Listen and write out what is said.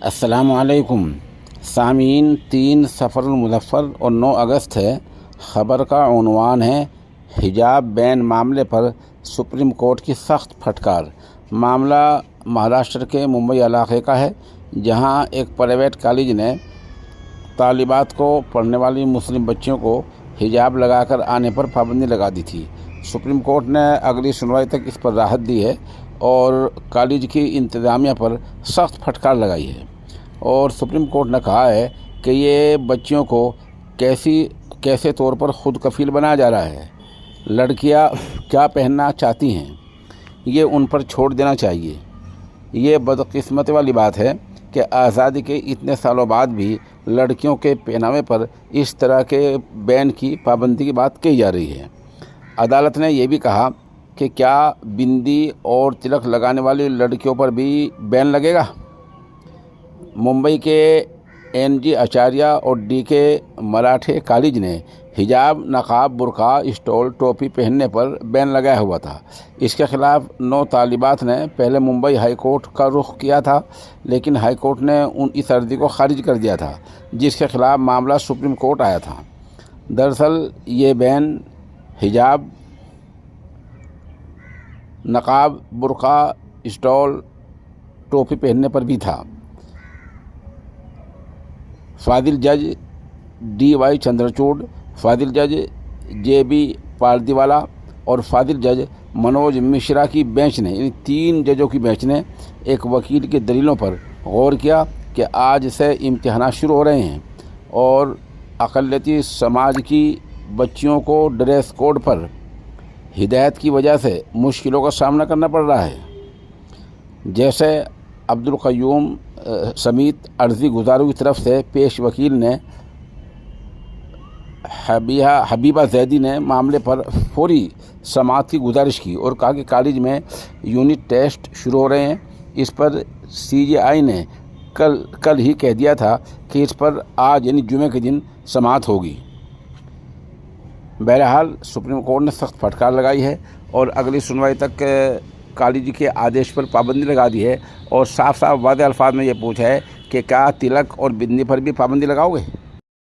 अस्सलामु अलैकुम सामीन। 3 सफ़र मुज़फ़्फ़र और 9 अगस्त है। ख़बर का उन्वान है हिजाब बैन मामले पर सुप्रीम कोर्ट की सख्त फटकार। मामला महाराष्ट्र के मुंबई इलाके का है, जहां एक प्राइवेट कॉलेज ने तालिबात को पढ़ने वाली मुस्लिम बच्चियों को हिजाब लगाकर आने पर पाबंदी लगा दी थी। सुप्रीम कोर्ट ने अगली सुनवाई तक इस पर राहत दी है और कॉलेज की इंतज़ामिया पर सख्त फटकार लगाई है। और सुप्रीम कोर्ट ने कहा है कि ये बच्चियों को कैसे तौर पर ख़ुद कफ़ील बनाया जा रहा है। लड़कियां क्या पहनना चाहती हैं ये उन पर छोड़ देना चाहिए। ये बदकिस्मती वाली बात है कि आज़ादी के इतने सालों बाद भी लड़कियों के पहनावे पर इस तरह के बैन की पाबंदी की बात कही जा रही है। अदालत ने यह भी कहा कि क्या बिंदी और तिलक लगाने वाली लड़कियों पर भी बैन लगेगा। मुंबई के NG आचार्य और DK मराठे कॉलेज ने हिजाब, नकाब, बुरका, स्टोल, टोपी पहनने पर बैन लगाया हुआ था। इसके खिलाफ 9 तालिबात ने पहले मुंबई हाई कोर्ट का रुख किया था, लेकिन हाई कोर्ट ने इस अर्जी को खारिज कर दिया था, जिसके खिलाफ मामला सुप्रीम कोर्ट आया था। दरअसल ये बैन हिजाब, नकाब, बुरका, स्टोल, टोपी पहनने पर भी था। फादिल जज DY चंद्रचूड़, फादिल जज JB पारदीवाला और फादिल जज मनोज मिश्रा की बेंच ने, इन 3 जजों की बेंच ने एक वकील की दलीलों पर गौर किया कि आज से इम्तिहानात शुरू हो रहे हैं और अक़लियती समाज की बच्चियों को ड्रेस कोड पर हिदायत की वजह से मुश्किलों का सामना करना पड़ रहा है। जैसे अब्दुल क़य्यूम समेत अर्जी गुजारों की तरफ से पेश वकील ने हबीबा जैदी ने मामले पर फौरी समाअत की गुजारिश की और कहा कि कॉलेज में यूनिट टेस्ट शुरू हो रहे हैं। इस पर CJI ने कल ही कह दिया था कि इस पर आज यानी जुमे के दिन समाअत होगी। बहरहाल सुप्रीम कोर्ट ने सख्त फटकार लगाई है और अगली सुनवाई तक कॉलेज के आदेश पर पाबंदी लगा दी है और साफ साफ वादे अल्फाज में ये पूछा है कि क्या तिलक और बिंदी पर भी पाबंदी लगाओगे।